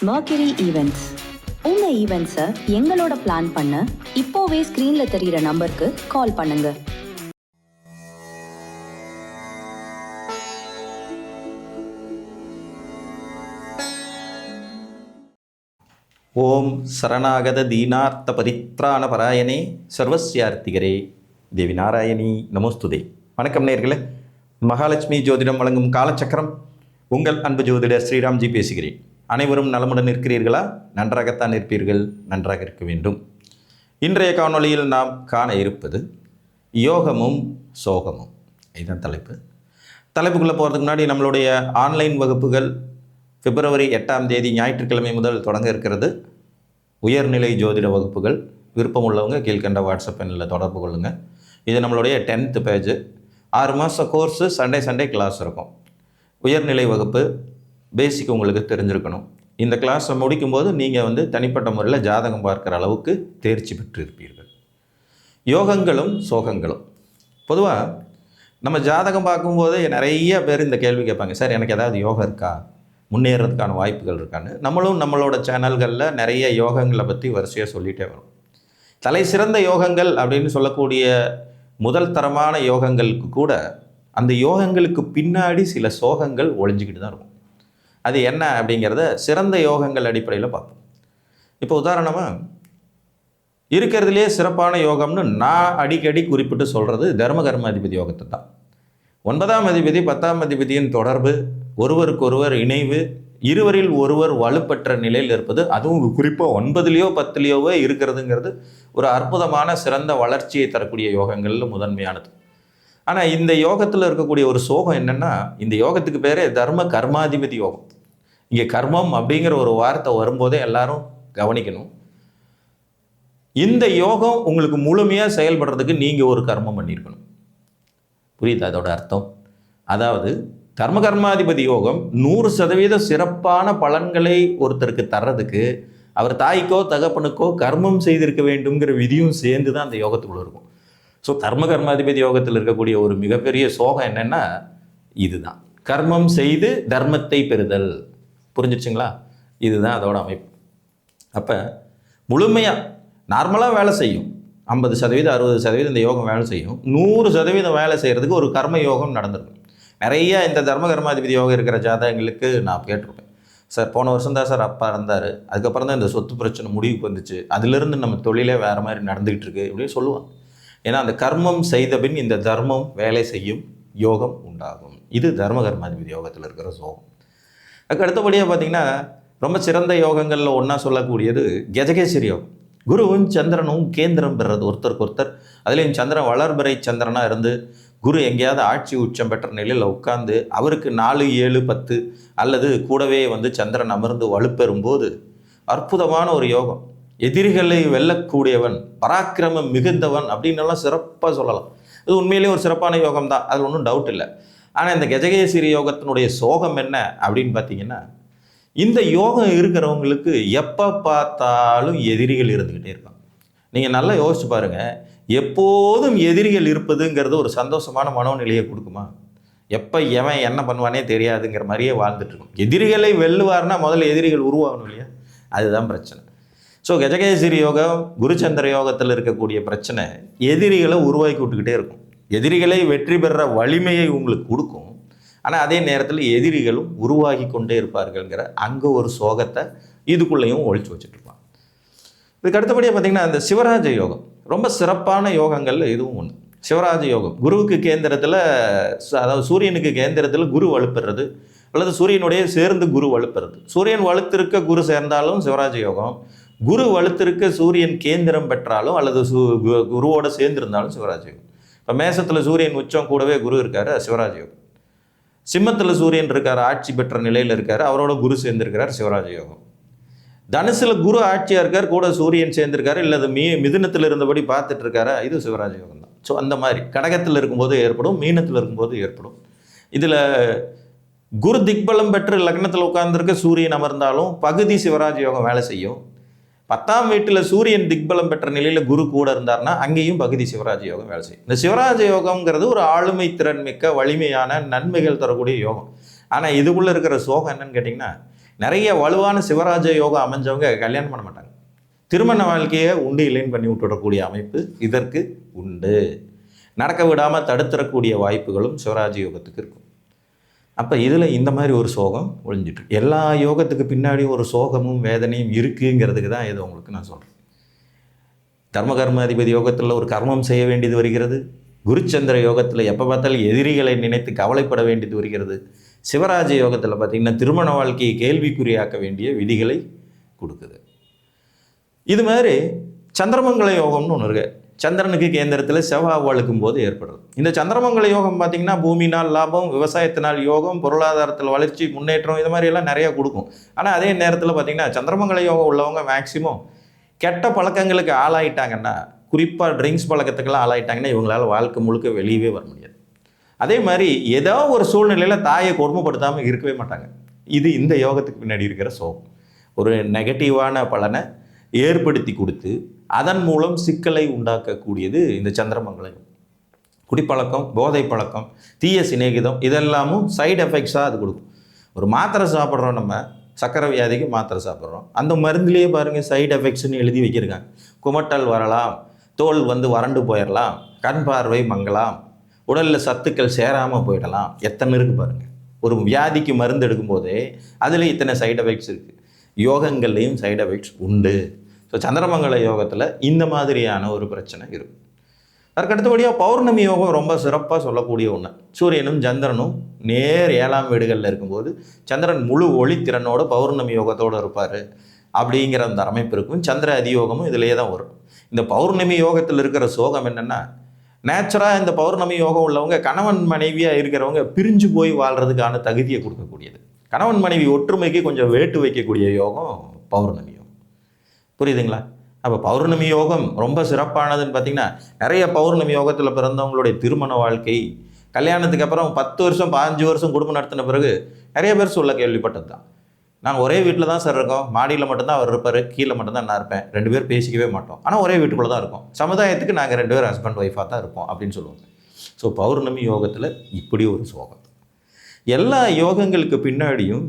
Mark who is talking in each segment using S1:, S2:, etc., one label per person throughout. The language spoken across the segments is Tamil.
S1: Mercury Events. உங்க ஈவெண்ட்ஸை எங்களோட பிளான் பண்ண இப்போவே ஸ்க்ரீன்ல தெரியிற நம்பருக்கு கால் பண்ணுங்க.
S2: ஓம் சரணாகத தீனார்த்த பரித்ராண பராயணே சர்வஸ்யார்த்திகரே தேவி நாராயணி நமோஸ்துதே. வணக்கம் நேயர்களே, மகாலட்சுமி ஜோதிடம் வழங்கும் காலச்சக்கரம். உங்கள் அன்பு ஜோதிடர் ஸ்ரீராம்ஜி பேசுகிறேன். அனைவரும் நலமுடன் இருக்கிறீர்களா? நன்றாகத்தான் இருப்பீர்கள், நன்றாக இருக்க வேண்டும். இன்றைய காணொளியில் நாம் காண இருப்பது யோகமும் சோகமும். இதுதான் தலைப்புக்குள்ளே போகிறதுக்கு முன்னாடி நம்மளுடைய ஆன்லைன் வகுப்புகள் பிப்ரவரி 8ஆம் தேதி ஞாயிற்றுக்கிழமை முதல் தொடங்க இருக்கிறது. உயர்நிலை ஜோதிட வகுப்புகள். விருப்பம் உள்ளவங்க கீழ்கண்ட வாட்ஸ்அப் எண்ணில் தொடர்பு கொள்ளுங்கள். இது நம்மளுடைய 10th பேஜ். 6 மாத கோர்ஸு. சண்டே கிளாஸ் இருக்கும். உயர்நிலை வகுப்பு பேசிக் உங்களுக்கு தெரிஞ்சிருக்கணும். இந்த கிளாஸை முடிக்கும்போது நீங்கள் தனிப்பட்ட முறையில் ஜாதகம் பார்க்குற அளவுக்கு தேர்ச்சி பெற்றிருப்பீர்கள். யோகங்களும் சோகங்களும். பொதுவாக நம்ம ஜாதகம் பார்க்கும்போது நிறைய பேர் இந்த கேள்வி கேட்பாங்க, சார் எனக்கு ஏதாவது யோகம் இருக்கா, முன்னேறதுக்கான வாய்ப்புகள் இருக்கான்னு. நம்மளும் நம்மளோட சேனல்களில் நிறைய யோகங்களை பற்றி வரிசையாக சொல்லிகிட்டே வரும். தலை சிறந்த யோகங்கள் அப்படின்னு சொல்லக்கூடிய முதல் தரமான யோகங்களுக்கு கூட அந்த யோகங்களுக்கு பின்னாடி சில சோகங்கள் ஒழிஞ்சிக்கிட்டு தான் இருக்கும். அது என்ன அப்படிங்கிறத சிறந்த யோகங்கள் அடிப்படையில் பார்ப்போம். இப்போ உதாரணமாக இருக்கிறதுலே சிறப்பான யோகம்னு நான் அடிக்கடி குறிப்பிட்டு சொல்கிறது தர்ம கர்மாதிபதி யோகத்தை தான். 9ஆம் அதிபதி 10ஆம் அதிபதியின் தொடர்பு, ஒருவருக்கொருவர் இணைவு, இருவரில் ஒருவர் வலுப்பெற்ற நிலையில் இருப்பது, அதுவும் குறிப்பாக 9லேயோ 10லேயோவோ இருக்கிறதுங்கிறது ஒரு அற்புதமான சிறந்த வளர்ச்சியை தரக்கூடிய யோகங்களில் முதன்மையானது. ஆனால் இந்த யோகத்தில் இருக்கக்கூடிய ஒரு சோகம் என்னென்னா, இந்த யோகத்துக்கு பேரே தர்ம கர்மாதிபதி யோகம். இங்கே கர்மம் அப்படிங்கிற ஒரு வார்த்தை வரும்போதே எல்லாரும் கவனிக்கணும். இந்த யோகம் உங்களுக்கு முழுமையாக செயல்படுறதுக்கு நீங்கள் ஒரு கர்மம் பண்ணியிருக்கணும். புரியுது அதோட அர்த்தம்? அதாவது தர்ம கர்மாதிபதி யோகம் 100% சிறப்பான பலன்களை ஒருத்தருக்கு தர்றதுக்கு அவர் தாய்க்கோ தகப்பனுக்கோ கர்மம் செய்திருக்க வேண்டுங்கிற விதியும் சேர்ந்து தான் அந்த யோகத்துக்குள்ள இருக்கும். ஸோ தர்ம கர்மாதிபதி யோகத்தில் இருக்கக்கூடிய ஒரு மிகப்பெரிய சோகம் என்னென்னா இதுதான், கர்மம் செய்து தர்மத்தை பெறுதல். புரிஞ்சிடுச்சுங்களா? இதுதான் அதோட அமைப்பு. அப்போ முழுமையாக நார்மலாக வேலை செய்யும். 50% 60% இந்த யோகம் வேலை செய்யும். 100% வேலை செய்கிறதுக்கு ஒரு கர்ம யோகம் நடந்திருக்கும். நிறைய இந்த தர்ம கர்மாதிபதி யோகம் இருக்கிற ஜாதகங்களுக்கு நான் கேட்டிருப்பேன், சார் போன வருஷம் தான் சார் அப்பா இருந்தார், அதுக்கப்புறம் தான் இந்த சொத்து பிரச்சனை முடிவுக்கு வந்துச்சு, அதிலிருந்து நம்ம தொழிலே வேறு மாதிரி நடந்துக்கிட்டு இருக்கு அப்படின்னு சொல்லுவாங்க. ஏன்னா அந்த கர்மம் செய்த பின் இந்த தர்மம் வேலை செய்யும், யோகம் உண்டாகும். இது தர்ம கர்மாதிபதி யோகத்தில் இருக்கிற சோகம். அதுக்கு அடுத்தபடியாக பார்த்திங்கன்னா ரொம்ப சிறந்த யோகங்களில் ஒன்றா சொல்லக்கூடியது கஜகேசரி யோகம். குருவும் சந்திரனும் கேந்திரம் பெறுறது ஒருத்தருக்கு ஒருத்தர். அதுலேயும் சந்திரன் வளர்பிறை சந்திரனாக இருந்து குரு எங்கேயாவது ஆட்சி உச்சம் பெற்ற நிலையில் உட்கார்ந்து அவருக்கு 4, 7, 10 அல்லது கூடவே சந்திரன் அமர்ந்து வலுப்பெறும்போது அற்புதமான ஒரு யோகம். எதிரிகளை வெல்லக்கூடியவன், பராக்கிரமம் மிகுந்தவன் அப்படின்னெல்லாம் சிறப்பாக சொல்லலாம். இது உண்மையிலேயே ஒரு சிறப்பான யோகம் தான், அதில் ஒன்றும் டவுட் இல்லை. ஆனால் இந்த கஜகேசரி யோகத்தினுடைய சோகம் என்ன அப்படின்னு பார்த்தீங்கன்னா, இந்த யோகம் இருக்கிறவங்களுக்கு எப்போ பார்த்தாலும் எதிரிகள் இருந்துக்கிட்டே இருப்பாங்க. நீங்கள் நல்லா யோசிச்சு பாருங்கள், எப்போதும் எதிரிகள் இருப்பதுங்கிறது ஒரு சந்தோஷமான மனோநிலையை கொடுக்குமா? எப்போ எவன் என்ன பண்ணுவானே தெரியாதுங்கிற மாதிரியே வாழ்ந்துட்டுருக்கும். எதிரிகளை வெல்லுவார்னா முதல்ல எதிரிகள் உருவாகணும் இல்லையா? அதுதான் பிரச்சனை. ஸோ கஜகேசரி யோகம் குருச்சந்திர யோகத்தில் இருக்கக்கூடிய பிரச்சனை எதிரிகளை உருவாக்கி விட்டுக்கிட்டே இருக்கும். எதிரிகளை வெற்றி பெற வலிமையை உங்களுக்கு கொடுக்கும். ஆனால் அதே நேரத்தில் எதிரிகளும் உருவாகி கொண்டே இருப்பார்கள்ங்கிற அங்கே ஒரு சோகத்தை இதுக்குள்ளேயும் ஒழிச்சு வச்சுட்ருப்பாங்க. இதுக்கு அடுத்தபடியாக பார்த்திங்கன்னா இந்த சிவராஜ யோகம் ரொம்ப சிறப்பான யோகங்கள் இதுவும் ஒன்று. சிவராஜ யோகம் குருவுக்கு கேந்திரத்தில், அதாவது சூரியனுக்கு கேந்திரத்தில் குரு வலுப்பெறுறது, அல்லது சூரியனுடைய சேர்ந்து குரு வலுப்பெறுறது. சூரியன் வலுத்திருக்க குரு சேர்ந்தாலும் சிவராஜ யோகம், குரு வலுத்திருக்க சூரியன் கேந்திரம் பெற்றாலும் அல்லது குருவோட சேர்ந்திருந்தாலும் சிவராஜ யோகம். இப்போ மேசத்தில் சூரியன் உச்சம் கூடவே குரு இருக்கார், சிவராஜ யோகம். சிம்மத்தில் சூரியன் இருக்கார், ஆட்சி பெற்ற நிலையில் இருக்கார், அவரோட குரு சேர்ந்திருக்கிறார், சிவராஜ யோகம். தனுசில் குரு ஆட்சியாக இருக்கார், கூட சூரியன் சேர்ந்திருக்காரு, இல்லை மிதுனத்தில் இருந்தபடி பார்த்துட்டு இருக்காரு, இது சிவராஜ யோகம் தான். ஸோ அந்த மாதிரி கடகத்தில் இருக்கும்போது ஏற்படும், மீனத்தில் இருக்கும்போது ஏற்படும். இதில் குரு திக்பலம் பெற்று லக்னத்தில் உட்கார்ந்துருக்க சூரியன் அமர்ந்தாலும் பகுதி சிவராஜ யோகம் வேலை செய்யும். 10ஆம் வீட்டில் சூரியன் திக்பலம் பெற்ற நிலையில் குரு கூட இருந்தார்னா அங்கேயும் பகுதி சிவராஜ யோகம் வேலை செய்யும். இந்த சிவராஜ யோகம்ங்கிறது ஒரு ஆளுமை திறன் மிக்க வலிமையான நன்மைகள் தரக்கூடிய யோகம். ஆனால் இதுக்குள்ளே இருக்கிற சோகம் என்னன்னு கேட்டிங்கன்னா, நிறைய வலுவான சிவராஜ யோகம் அமைஞ்சவங்க கல்யாணம் பண்ண மாட்டாங்க. திருமண வாழ்க்கையை உண்டு இல்லைன்னு பண்ணி விட்டுவிடக்கூடிய அமைப்பு இதற்கு உண்டு. நடக்க விடாமல் தடுத்துடக்கூடிய வாய்ப்புகளும் சிவராஜ யோகத்துக்கு இருக்கும். அப்போ இதில் இந்த மாதிரி ஒரு சோகம் ஒழிஞ்சிட்ருக்கு. எல்லா யோகத்துக்கு பின்னாடி ஒரு சோகமும் வேதனையும் இருக்குங்கிறதுக்கு தான் இதை உங்களுக்கு நான் சொல்கிறேன். தர்மகர்மாதிபதி யோகத்தில் ஒரு கர்மம் செய்ய வேண்டியது வருகிறது. குருச்சந்திர யோகத்தில் எப்போ பார்த்தாலும் எதிரிகளை நினைத்து கவலைப்பட வேண்டியது வருகிறது. சிவராஜ யோகத்தில் பார்த்திங்கன்னா திருமண வாழ்க்கையை கேள்விக்குறியாக்க வேண்டிய விதிகளை கொடுக்குது. இது மாதிரி சந்திரமங்கல யோகம்னு ஒன்று இருக்குது. சந்திரனுக்கு கேந்திரத்தில் செவ்வாய் வழுக்கும் போது ஏற்படுறது. இந்த சந்திரமங்கல யோகம் பார்த்திங்கன்னா பூமினால் லாபம், விவசாயத்தினால் யோகம், பொருளாதாரத்தில் வளர்ச்சி, முன்னேற்றம், இது மாதிரியெல்லாம் நிறையா கொடுக்கும். ஆனால் அதே நேரத்தில் பார்த்திங்கன்னா சந்திரமங்கல யோகம் உள்ளவங்க மேக்சிமம் கெட்ட பழக்கங்களுக்கு ஆளாயிட்டாங்கன்னா, குறிப்பாக ட்ரிங்க்ஸ் பழக்கத்துக்கெல்லாம் ஆளாயிட்டாங்கன்னா இவங்களால் வாழ்க்கை முழுக்க வெளியவே வர முடியாது. அதே மாதிரி ஏதோ ஒரு சூழ்நிலையில் தாயை கொடுமைப்படுத்தாமல் இருக்கவே மாட்டாங்க. இது இந்த யோகத்துக்கு பின்னாடி இருக்கிற சோகம். ஒரு நெகட்டிவான பலனை ஏற்படுத்தி கொடுத்து அதன் மூலம் சிக்கலை உண்டாக்கக்கூடியது இந்த சந்திரமங்கலம். குடிப்பழக்கம், போதை பழக்கம், தீய சிநேகிதம், இதெல்லாமும் சைடு எஃபெக்ட்ஸாக அது கொடுக்கும். ஒரு மாத்திரை சாப்பிட்றோம், நம்ம சக்கரை வியாதிக்கு மாத்திரை சாப்பிட்றோம், அந்த மருந்துலேயே பாருங்கள் சைடு எஃபெக்ட்ஸ்னு எழுதி வைக்கிருக்காங்க. குமட்டல் வரலாம், தோல் வறண்டு போயிடலாம், கண் பார்வை மங்கலாம், உடலில் சத்துக்கள் சேராமல் போயிடலாம், எத்தனை இருக்குது பாருங்கள். ஒரு வியாதிக்கு மருந்து எடுக்கும்போதே அதில் இத்தனை சைடு எஃபெக்ட்ஸ் இருக்குது. யோகங்கள்லேயும் சைடு எஃபெக்ட்ஸ் உண்டு. ஸோ சந்திரமங்கல யோகத்தில் இந்த மாதிரியான ஒரு பிரச்சனை இருக்கும். அதற்கு அடுத்தபடியாக பௌர்ணமி யோகம் ரொம்ப சிறப்பாக சொல்லக்கூடிய ஒன்று. சூரியனும் சந்திரனும் நேர் 7ஆம் வீடுகளில் இருக்கும்போது சந்திரன் முழு ஒளித்திறனோட பௌர்ணமி யோகத்தோடு இருப்பார் அப்படிங்கிற அந்த அமைப்பு இருக்கும். சந்திர அதியோகமும் இதிலேயே தான் வரும். இந்த பௌர்ணமி யோகத்தில் இருக்கிற சோகம் என்னென்னா, நேச்சுராக இந்த பௌர்ணமி யோகம் உள்ளவங்க கணவன் மனைவியாக இருக்கிறவங்க பிரிஞ்சு போய் வாழ்கிறதுக்கான தகுதியை கொடுக்கக்கூடியது. கணவன் மனைவி ஒற்றுமைக்கு கொஞ்சம் வேட்டு வைக்கக்கூடிய யோகம் பௌர்ணமி யோகம். புரியுதுங்களா? அப்போ பௌர்ணமி யோகம் ரொம்ப சிறப்பானதுன்னு பார்த்திங்கன்னா, நிறைய பௌர்ணமி யோகத்தில் பிறந்தவங்களுடைய திருமண வாழ்க்கை கல்யாணத்துக்கு அப்புறம் 10 வருஷம் 15 வருஷம் குடும்பம் நடத்தின பிறகு நிறைய பேர் சொல்ல கேள்விப்பட்டது தான். நாங்கள் ஒரே வீட்டில் தான் சார் இருக்கோம், மாடியில் மட்டும்தான் அவர் இருப்பார், கீழே மட்டும்தான் நான் இருப்பேன், 2 பேர் பேசிக்கவே மாட்டோம், ஆனால் ஒரே வீட்டுக்குள்ளே தான் இருக்கோம், சமுதாயத்துக்கு நாங்கள் 2 பேர் ஹஸ்பண்ட் ஒய்ஃபாக தான் இருப்போம் அப்படின்னு சொல்லுவாங்க. ஸோ பௌர்ணமி யோகத்தில் இப்படி ஒரு சோகம். எல்லா யோகங்களுக்கு பின்னாடியும்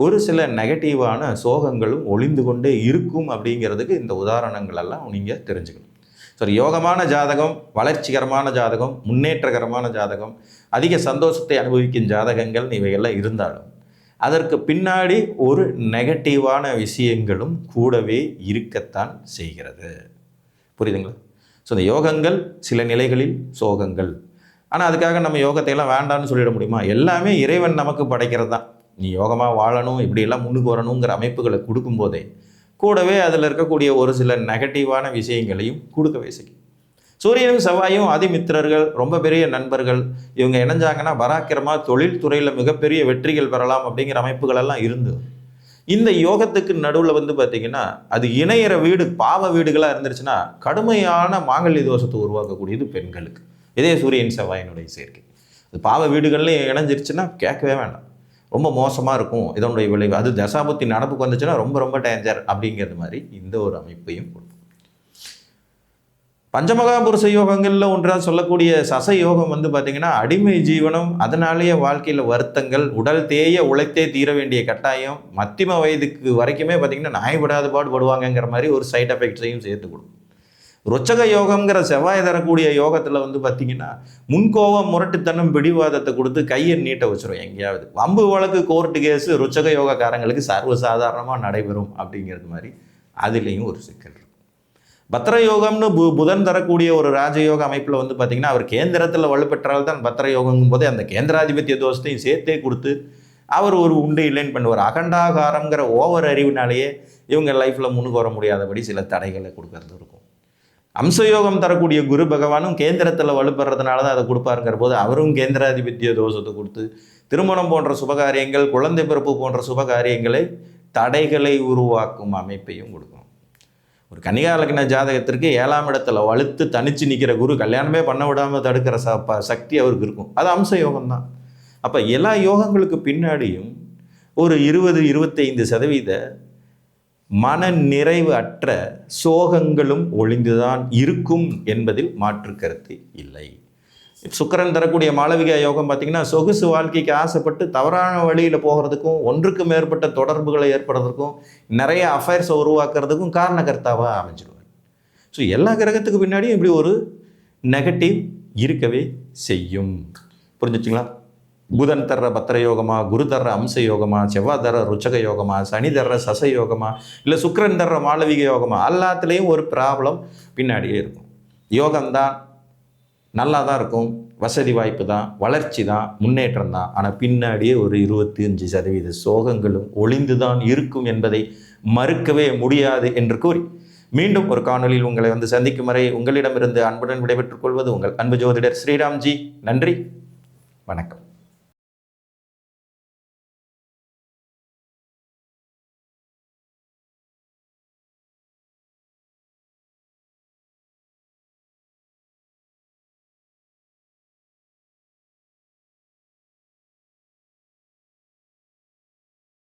S2: ஒரு சில நெகட்டிவான சோகங்களும் ஒளிந்து கொண்டே இருக்கும் அப்படிங்கிறதுக்கு இந்த உதாரணங்களெல்லாம் நீங்கள் தெரிஞ்சுக்கணும். சரி, யோகமான ஜாதகம், வளர்ச்சிகரமான ஜாதகம், முன்னேற்றகரமான ஜாதகம், அதிக சந்தோஷத்தை அனுபவிக்கும் ஜாதகங்கள் இவைகள்லாம் இருந்தாலும் அதற்கு பின்னாடி ஒரு நெகட்டிவான விஷயங்களும் கூடவே இருக்கத்தான் செய்கிறது. புரியுதுங்களா? ஸோ இந்த யோகங்கள் சில நிலைகளில் சோகங்கள். ஆனால் அதுக்காக நம்ம யோகத்தையெல்லாம் வேண்டான்னு சொல்லிட முடியுமா? எல்லாமே இறைவன் நமக்கு படைக்கிறது தான். நீ யோகமாக வாழணும், இப்படியெல்லாம் முன்னுக்கு வரணுங்கிற அமைப்புகளை கொடுக்கும்போதே கூடவே அதில் இருக்கக்கூடிய ஒரு சில நெகட்டிவான விஷயங்களையும் கொடுக்கவே செய்யும். சூரியனும் செவ்வாயும் அதிமித்திரர்கள், ரொம்ப பெரிய நண்பர்கள். இவங்க இணைஞ்சாங்கன்னா பராக்கிரமாக தொழில்துறையில் மிகப்பெரிய வெற்றிகள் பெறலாம் அப்படிங்கிற அமைப்புகளெல்லாம் இருந்து இந்த யோகத்துக்கு நடுவில் பார்த்திங்கன்னா அது இணையிற வீடு பாவ வீடுகளாக இருந்துருச்சுன்னா கடுமையான மாங்கல்ய தோஷத்தை உருவாக்கக்கூடியது பெண்களுக்கு. இதே சூரியன் செவ்வாயினுடைய சேர்க்கை அது பாவ வீடுகள்லையும் இணைஞ்சிருச்சுன்னா கேட்கவே வேண்டாம், ரொம்ப மோசமாக இருக்கும் இதனுடைய விளைவு. அது தசாபுத்தி நடப்புக்கு வந்துச்சுன்னா ரொம்ப ரொம்ப டேஞ்சர் அப்படிங்கிறது மாதிரி இந்த ஒரு அமைப்பையும் கொடுக்கும். பஞ்சமகாபுருஷ யோகங்களில் ஒன்றாக சொல்லக்கூடிய சச யோகம் பார்த்திங்கன்னா அடிமை ஜீவனம், அதனாலேயே வாழ்க்கையில் வருத்தங்கள், உடல் தேய உழைத்தே தீர வேண்டிய கட்டாயம், மத்திம வயதுக்கு வரைக்குமே பார்த்திங்கன்னா நாய்படாத பாடுபடுவாங்கங்கிற மாதிரி ஒரு சைட் எஃபெக்ட்ஸையும் சேர்த்து கொடுக்கும். ருச்சக யோகம்ங்கிற செவ்வாய் தரக்கூடிய யோகத்தில் பார்த்திங்கன்னா முன்கோவம், முரட்டுத்தனம், பிடிவாதத்தை கொடுத்து கையை நீட்ட வச்சிரும். எங்கேயாவது வம்பு வழக்கு, கோர்ட்டு கேஸு ருச்சக யோகக்காரங்களுக்கு சர்வசாதாரணமாக நடைபெறும் அப்படிங்கிறது மாதிரி அதுலேயும் ஒரு சிக்கல் இருக்கும். பத்திர யோகம்னு புதன் தரக்கூடிய ஒரு ராஜயோக அமைப்பில் பார்த்திங்கன்னா அவர் கேந்திரத்தில் வலுப்பெற்றால் தான் பத்திர யோகங்கும் போதே அந்த கேந்திராதிபத்திய தோஷத்தையும் சேர்த்தே கொடுத்து அவர் ஒரு உண்டு இல்லைன்னு பண்ணுவார். அகண்டாகாரங்கிற ஓவர் அறிவினாலேயே இவங்க லைஃப்பில் முன்னுக்கு வர முடியாதபடி சில தடைகளை கொடுக்கறது இருக்கும். அம்சயோகம் தரக்கூடிய குரு பகவானும் கேந்திரத்தில் வலுப்படுறதுனால தான் அதை கொடுப்பாருங்கிற போது அவரும் கேந்திராதிபத்திய தோஷத்தை கொடுத்து திருமணம் போன்ற சுபகாரியங்கள், குழந்தை பிறப்பு போன்ற சுபகாரியங்களை தடைகளை உருவாக்கும் அமைப்பையும் கொடுக்கும். ஒரு கன்னிகா லக்ன ஜாதகத்திற்கு 7ஆம் இடத்துல வலுத்து தனிச்சு நிற்கிற குரு கல்யாணமே பண்ண விடாமல் தடுக்கிற சக்தி அவருக்கு இருக்கும். அது அம்ச யோகம் தான். அப்போ எல்லா யோகங்களுக்கு பின்னாடியும் ஒரு 20-25% மன நிறைவு அற்ற சோகங்களும் ஒளிந்துதான் இருக்கும் என்பதில் மாற்று கருத்து இல்லை. சுக்கிரன் தரக்கூடிய மாளவிகா யோகம் பார்த்திங்கன்னா சொகுசு வாழ்க்கைக்கு ஆசைப்பட்டு தவறான வழியில் போகிறதுக்கும், ஒன்றுக்கு மேற்பட்ட தொடர்புகளை ஏற்படுறதுக்கும், நிறைய அஃபேர்ஸை உருவாக்குறதுக்கும் காரணகர்த்தாவாக அமைஞ்சிடுவார். ஸோ எல்லா கிரகத்துக்கு பின்னாடியும் இப்படி ஒரு நெகட்டிவ் இருக்கவே செய்யும். புரிஞ்சிச்சிங்களா? புதன் தர்ற பத்திர யோகமா, குரு தர்ற அம்ச யோகமா, செவ்வாய் தர்ற ருச்சக யோகமா, சனி தர்ற சச யோகமா, இல்லை சுக்கிரன் தர்ற மாளவிக யோகமா, எல்லாத்துலேயும் ஒரு ப்ராப்ளம் பின்னாடியே இருக்கும். யோகம்தான் நல்லா தான் இருக்கும், வசதி வாய்ப்பு தான், வளர்ச்சி தான், முன்னேற்றம் தான். ஆனால் பின்னாடியே ஒரு 25% சோகங்களும் ஒளிந்து தான் இருக்கும் என்பதை மறுக்கவே முடியாது என்று கூறி மீண்டும் ஒரு காணொலியில் உங்களை சந்திக்கும் வரை உங்களிடமிருந்து அன்புடன் விடைபெற்றுக் கொள்வது உங்கள் அன்பு ஜோதிடர் ஸ்ரீராம்ஜி. நன்றி, வணக்கம்.